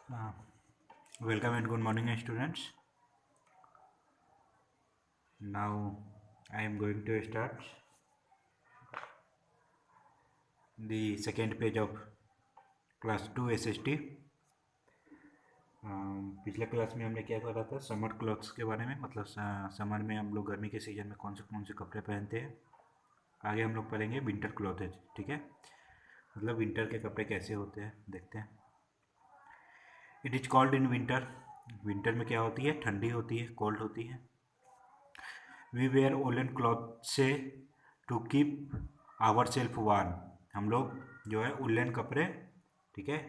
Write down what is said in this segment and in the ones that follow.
Uh, Welcome and good morning, students. Now I am going to start the second page of class 2 SST. पिछले class में हमने क्या करा था, summer clothes के बारे में, मतलब समर में हम लोग गर्मी के सीजन में कौन से कपड़े पहनते हैं। आगे हम लोग पढ़ेंगे विंटर क्लॉथेज, ठीक है, मतलब विंटर के कपड़े कैसे होते हैं देखते हैं। It is called in winter, winter में क्या होती है, ठंडी होती है, कोल्ड होती है। वी वेयर वोलन क्लॉथ से to keep our self warm, हम लोग जो है उलन कपड़े, ठीक है,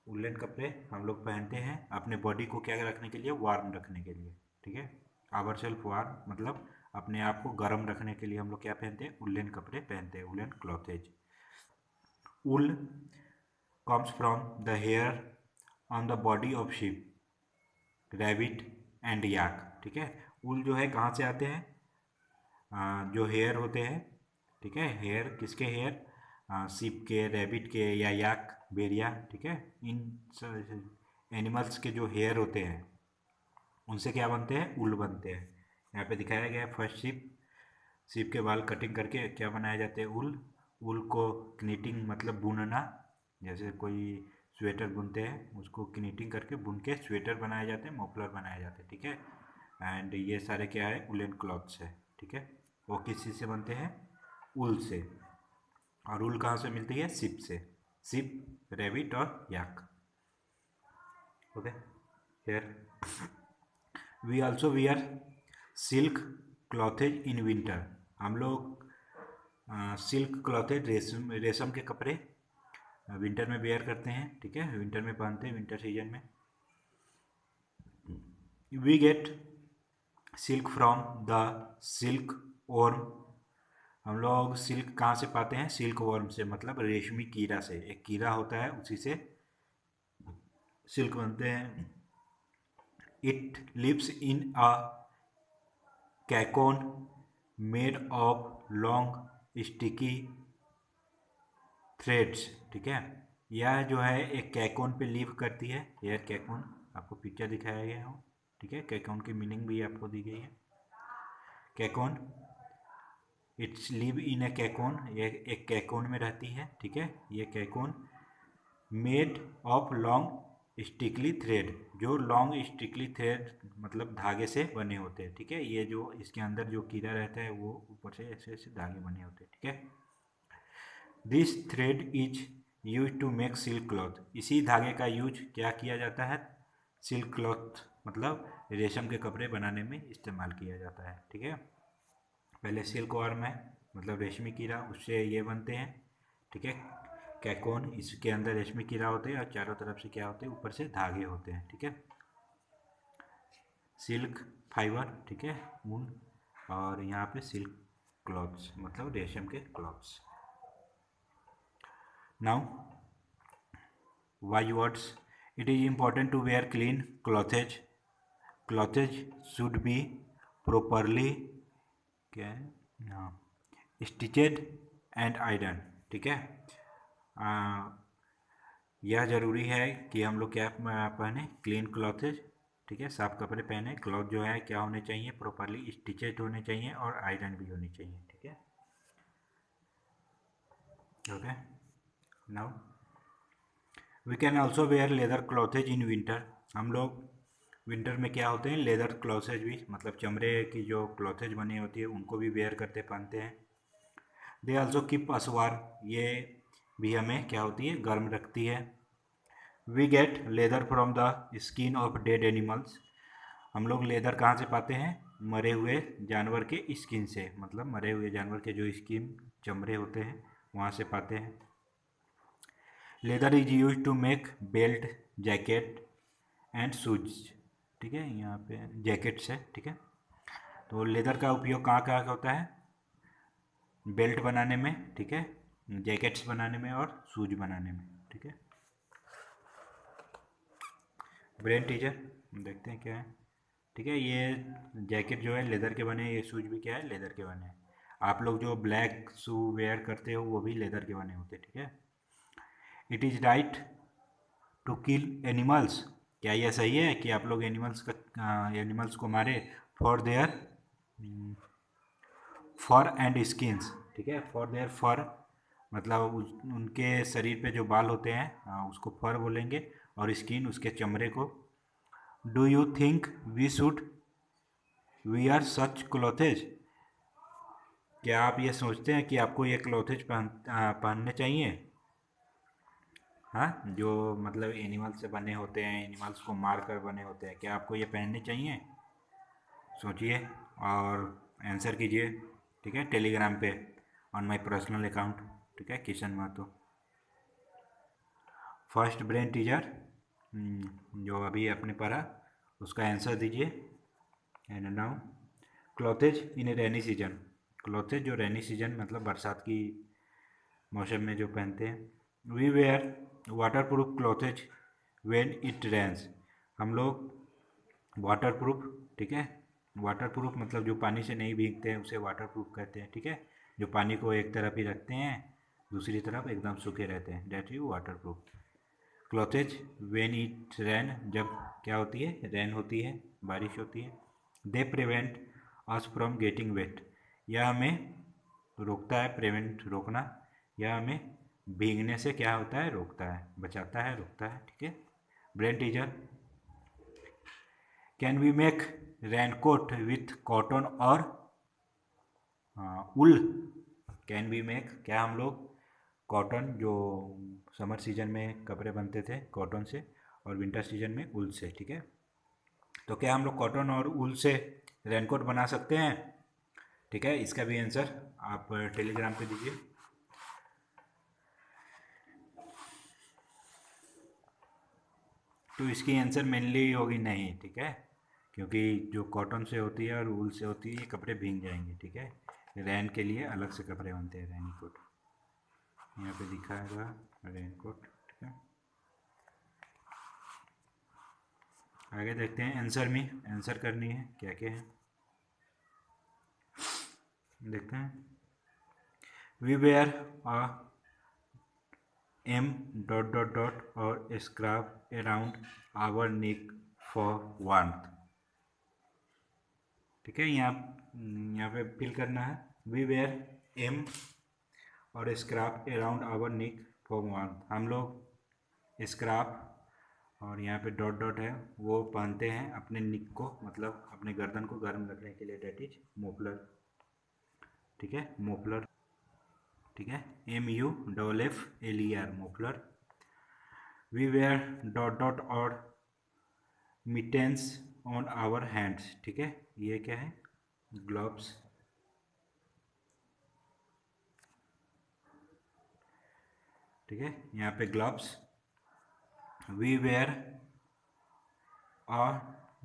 उलन कपड़े हम लोग पहनते हैं अपने बॉडी को क्या रखने के लिए, वार्म रखने के लिए, ठीक है। आवर सेल्फ वार्म मतलब अपने आप को गर्म रखने के लिए हम लोग क्या पहनते हैं, उलन कपड़े पहनते हैं, woollen clothes. Wool comes from the hair on the body of sheep, rabbit and yak, ठीक है। उल जो है कहाँ से आते हैं, जो हेयर होते हैं, ठीक है, हेयर किसके हेयर, सीप के, रैबिट के या याक, बेरिया, ठीक है, इन एनिमल्स के जो हेयर होते हैं उनसे क्या बनते हैं, उल बनते हैं। यहाँ पे दिखाया गया है फर्स्ट सीप, सीप के बाल कटिंग करके क्या बनाए जाते हैं, उल। उल को क्नीटिंग मतलब बुनना, जैसे कोई स्वेटर बुनते हैं उसको क्नीटिंग करके बुन के स्वेटर बनाए जाते हैं, मफलर बनाए जाते हैं, ठीक है। एंड ये सारे क्या है, उलन क्लॉथ्स है, ठीक है। वो किस चीज़ से बनते हैं, उल से। और उल कहाँ से मिलती है, सिप से, सिप, रैबिट और yak, okay. Here we also wear silk clothes in winter, हम लोग सिल्क क्लॉथेज, रेशम रेशम के कपड़े विंटर में वेयर करते हैं, ठीक है, विंटर में पहनते हैं, विंटर सीजन में। We get silk from the silk worm, हम लोग सिल्क कहाँ से पाते हैं, सिल्क वर्म से, मतलब रेशमी कीड़ा से, एक कीड़ा होता है उसी से सिल्क बनते हैं। It lives in a cocoon made of long sticky threads, ठीक है। यह जो है एक कैकोन पे लिव करती है, एयर कैकोन, आपको पिक्चर दिखाया गया हो, ठीक है। कैकोन की मीनिंग भी आपको दी गई है, कैकोन, इट्स लिव इन ए कैकोन, ये एक कैकोन में रहती है, ठीक है। ये कैकोन मेड ऑफ लॉन्ग स्टिकली थ्रेड, जो लॉन्ग स्टिकली थ्रेड मतलब धागे से बने होते हैं, ठीक है। ये जो इसके अंदर जो कीड़ा रहता है वो ऊपर से ऐसे ऐसे धागे बने होते हैं, ठीक है। This thread is use to make silk cloth, इसी धागे का यूज क्या किया जाता है, सिल्क क्लॉथ मतलब रेशम के कपड़े बनाने में इस्तेमाल किया जाता है, ठीक है। पहले सिल्क वर्म है मतलब रेशमी कीड़ा, उससे ये बनते हैं, ठीक है, कैकोन, इसके अंदर रेशमी कीड़ा होते हैं और चारों तरफ से क्या होते हैं, ऊपर से धागे होते हैं, ठीक है। सिल्क फाइबर, ठीक है, ऊन, और यहाँ पे सिल्क क्लॉथ्स मतलब रेशम के clothes. Now why words, it is important to wear clean clothes, clothes should be properly, क्या है, हाँ, स्टिचेड एंड आयरन, ठीक है। यह ज़रूरी है कि हम लोग क्या पहने, क्लीन क्लॉथेज, ठीक है, साफ कपड़े पहने। क्लॉथ जो है क्या होने चाहिए, प्रॉपरली स्टिचेड होने चाहिए और आयरन भी होनी चाहिए, ठीक है, okay. Now we can also wear leather clothes in winter, हम लोग विंटर में क्या होते हैं, लेदर क्लॉथेज भी मतलब चमड़े की जो क्लॉथेज बनी होती है उनको भी वेयर करते पहनते हैं। They also keep us warm, ये भी हमें क्या होती है, गर्म रखती है। We get leather from the skin of dead animals, हम लोग लेदर कहाँ से पाते हैं, मरे हुए जानवर के स्किन से, मतलब मरे हुए जानवर के जो स्किन चमड़े होते हैं वहाँ से पाते हैं। Leather is use to make belt, jacket and shoes, ठीक है, यहाँ पे जैकेट्स है, ठीक है। तो लेदर का उपयोग कहाँ कहाँ होता है, बेल्ट बनाने में, ठीक है, जैकेट्स बनाने में और शूज बनाने में, ठीक है। ब्रेन टीचर, देखते हैं क्या है, ठीक है। ये जैकेट जो है लेदर के बने हैं, ये शूज भी क्या है, लेदर के बने हैं। आप लोग जो ब्लैक शू वेयर करते हो वो भी लेदर के बने होते हैं, ठीक है। It is right to kill animals. क्या यह सही है कि आप लोग एनिमल्स को मारे for their fur and skins, ठीक है। फॉर देयर फर मतलब उनके शरीर पे जो बाल होते हैं उसको फर बोलेंगे, और स्किन उसके चमड़े को। Do you think we should wear such clothes. क्या आप ये सोचते हैं कि आपको ये क्लोथेज पहनने चाहिए? हाँ, जो मतलब एनिमल से बने होते हैं, एनिमल्स को मार कर बने होते हैं, क्या आपको ये पहनने चाहिए? सोचिए और आंसर कीजिए, ठीक है, टेलीग्राम पे ऑन माय पर्सनल अकाउंट, ठीक है, Kishan Mahato. First brain teaser जो अभी आपने पढ़ा उसका आंसर दीजिए। And now clothes in rainy season. Clothes जो रेनी सीजन मतलब बरसात की मौसम में जो पहनते हैं। We wear waterproof clothes when it rains. हम लोग वाटर प्रूफ, ठीक है, वाटर प्रूफ मतलब जो पानी से नहीं भीगते हैं उसे वाटर प्रूफ कहते हैं, ठीक है। जो पानी को एक तरफ ही रखते हैं, दूसरी तरफ एकदम सूखे रहते हैं, that you waterproof. Clothes when it rain, जब क्या होती है, रैन होती है, बारिश होती है। They prevent us from getting wait. यह हमें रोकता है, प्रिवेंट रोकना, यह हमें भीगने से क्या होता है, रोकता है, बचाता है, रोकता है, ठीक है। Brain teaser can we make raincoat with cotton और उल। कैन वी मेक, क्या हम लोग कॉटन जो समर सीजन में कपड़े बनते थे कॉटन से, और विंटर सीजन में उल से, ठीक है। तो क्या हम लोग कॉटन और उल से रेनकोट बना सकते हैं? ठीक है, इसका भी आंसर आप टेलीग्राम पे दीजिए। तो इसकी आंसर मेनली होगी नहीं, ठीक है, क्योंकि जो कॉटन से होती है और उल से होती है ये कपड़े भीग जाएंगे, ठीक है। रैन के लिए अलग से कपड़े बनते हैं, रेनकोट यहाँ पे दिखाएगा, रेनकोट, ठीक है। आगे देखते हैं, आंसर में आंसर करनी है, क्या क्या है देखते हैं। We wear a M dot dot dot और scarf around our neck for warmth, ठीक है। यहाँ पे फिल करना है। वी वेयर एम और scarf around our neck for warmth. हम लोग स्क्राफ और यहाँ पे डॉट डॉट है वो पहनते हैं अपने निक को, मतलब अपने गर्दन को गर्म रखने के लिए, डेट इज मोफलर, ठीक है, मोफलर, ठीक है, MUFFLER muffler. We wear dot dot और मिटेंस ऑन आवर हैंड्स, ठीक है, ये क्या है, ग्लव्स, ठीक है, यहाँ पे gloves. We wear a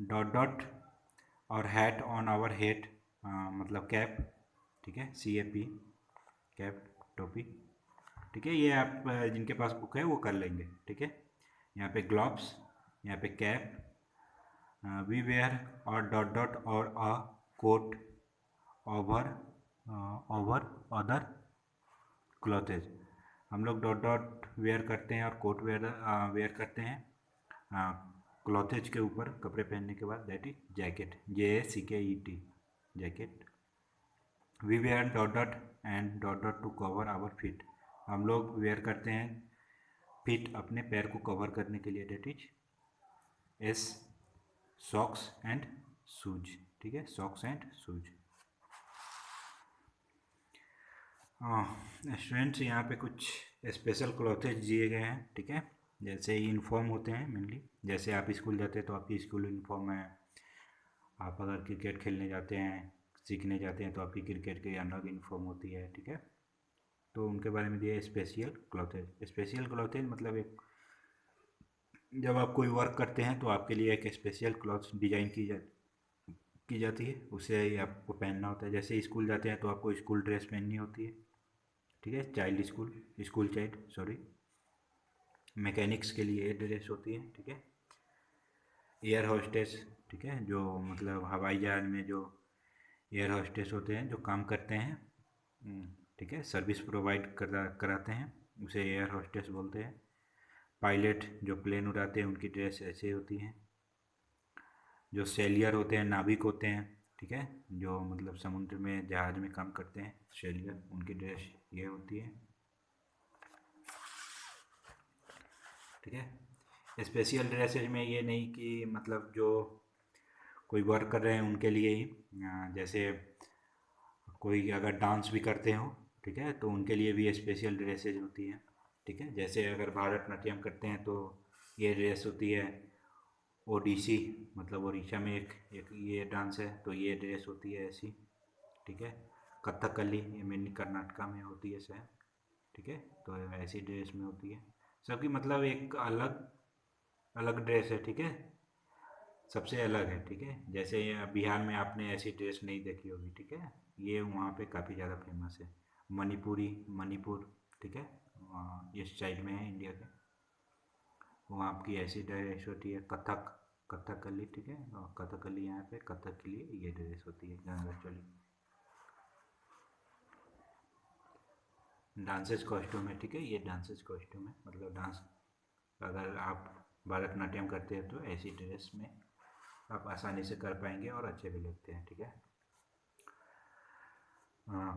dot dot और हैट ऑन आवर हेड, मतलब कैप, ठीक है, CAP, कैप, टोपी, ठीक है। ये आप जिनके पास बुक है वो कर लेंगे, ठीक है। यहाँ पे ग्लव्स, यहाँ पे कैप। वी वेयर और डॉट डॉट और a coat over over other clothes. हम लोग डॉट डॉट वेयर करते हैं और कोट वेयर करते हैं क्लॉथेज के ऊपर, कपड़े पहनने के बाद, that is jacket, JACKET, jacket. We wear dot dot and dot dot to cover our feet. हम लोग वेयर करते हैं फीट, अपने पैर को कवर करने के लिए, that is S socks and shoes, ठीक है, सॉक्स एंड शूज। स्टूडेंट्स यहाँ पे कुछ स्पेशल क्लॉथेज दिए गए हैं, ठीक है, जैसे यूनिफॉर्म होते हैं मेनली, जैसे आप स्कूल जाते हैं तो आपकी स्कूल यूनिफॉर्म है। आप अगर क्रिकेट खेलने जाते हैं, सीखने जाते हैं, तो आपकी क्रिकेट की अलग यूनिफॉर्म होती है, ठीक है। तो उनके बारे में दिया है स्पेशल क्लॉथेज। स्पेशल क्लॉथेज मतलब एक, जब आप कोई वर्क करते हैं तो आपके लिए एक स्पेशल क्लॉथ डिजाइन की जाती है, उसे ही आपको पहनना होता है। जैसे स्कूल जाते हैं तो आपको स्कूल ड्रेस पहननी होती है, ठीक है, स्कूल चाइल्ड सॉरी, मैकेनिक्स के लिए ये ड्रेस होती है, ठीक है। एयर होस्टेस, ठीक है, जो मतलब हवाई जहाज में जो एयर होस्टेस होते हैं जो काम करते हैं, ठीक है, सर्विस प्रोवाइड कराते हैं, उसे एयर होस्टेस बोलते हैं। पायलट जो प्लेन उड़ाते हैं उनकी ड्रेस ऐसे होती है। जो सेलियर होते हैं, नाविक होते हैं, ठीक है, जो मतलब समुद्र में जहाज में काम करते हैं, सेलियर, उनकी ड्रेस ये होती है, ठीक है। स्पेशल ड्रेसेज में ये नहीं कि मतलब जो कोई वर्क कर रहे हैं उनके लिए ही, जैसे कोई अगर डांस भी करते हो, ठीक है, तो उनके लिए भी स्पेशल ड्रेसेज होती है, ठीक है। जैसे अगर भारतनाट्यम करते हैं तो ये ड्रेस होती है। ओडिसी मतलब उड़ीसा में एक ये डांस है तो ये ड्रेस होती है ऐसी, ठीक है। कथकली ये मेनली कर्नाटका में होती है शायद, ठीक है, तो ऐसी ड्रेस में होती है। सबकी मतलब एक अलग अलग ड्रेस है, ठीक है, सबसे अलग है, ठीक है। जैसे ये बिहार में आपने ऐसी ड्रेस नहीं देखी होगी, ठीक है, ये वहाँ पे काफ़ी ज़्यादा फेमस है। मणिपुरी, मणिपुर, ठीक है, इस साइड में है इंडिया के, वहाँ आपकी ऐसी ड्रेस होती है। कथक, कथकली, ठीक है, और कथकली यहाँ पे, कथक के लिए ये ड्रेस होती है, गंगा चोली। डांसेस कॉस्ट्यूम है, ठीक है, ये डांसेस कॉस्ट्यूम है, मतलब डांस अगर आप भरतनाट्यम करते हैं तो ऐसी ड्रेस में आप आसानी से कर पाएंगे और अच्छे भी लगते हैं, ठीक है।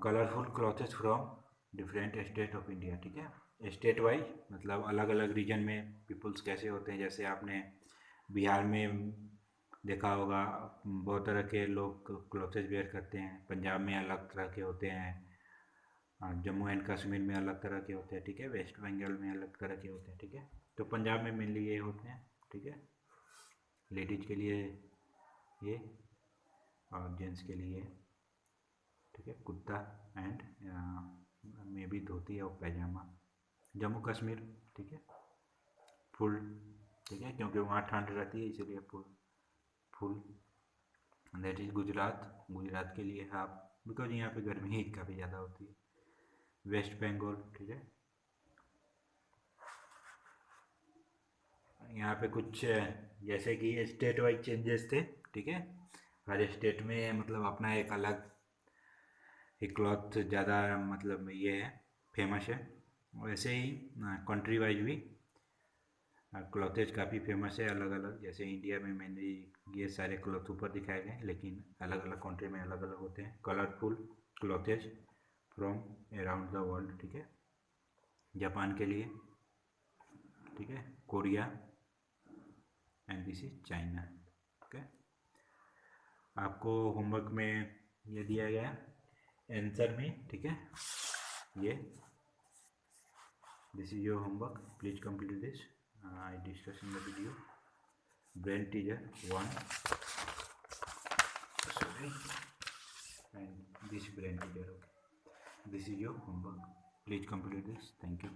Colourful clothes from different state of India, ठीक है, स्टेट वाइज मतलब अलग अलग रीजन में पीपल्स कैसे होते हैं। जैसे आपने बिहार में देखा होगा बहुत तरह के लोग क्लॉथेज वेयर करते हैं, पंजाब में अलग तरह के होते हैं, जम्मू एंड कश्मीर में अलग तरह के होते हैं, ठीक है, वेस्ट बंगाल में अलग तरह के होते हैं, ठीक है। तो पंजाब में मेनली ये होते हैं, ठीक है, लेडीज के लिए ये और जेंट्स के लिए, ठीक है, कुर्ता एंड में भी धोती और पैजामा। जम्मू कश्मीर, ठीक है, फुल, ठीक है, क्योंकि वहाँ ठंड रहती है इसीलिए full full. That is Gujarat, Gujarat के लिए हाफ, बिकॉज यहाँ पे गर्मी ही काफ़ी ज़्यादा होती है। वेस्ट बंगाल, ठीक है, यहाँ पे कुछ जैसे कि स्टेट वाइज चेंजेस थे, ठीक है, हर स्टेट में मतलब अपना एक अलग एक क्लॉथ ज़्यादा मतलब ये है, फेमस है। वैसे ही कंट्री वाइज भी क्लॉथेज काफ़ी फेमस है अलग अलग। जैसे इंडिया में मैंने ये सारे क्लॉथ ऊपर दिखाए गए, लेकिन अलग अलग कंट्री में अलग अलग होते हैं। Colourful clothes from around the world, ठीक है, जापान के लिए, ठीक है, Korea and this is China, okay. आपको होमवर्क में ये दिया गया आंसर में, ठीक है, ये this is your homework, please complete this. I discuss in the video brain teaser 1, sorry, and this brain teaser, okay, this is your homework, please complete this, thank you.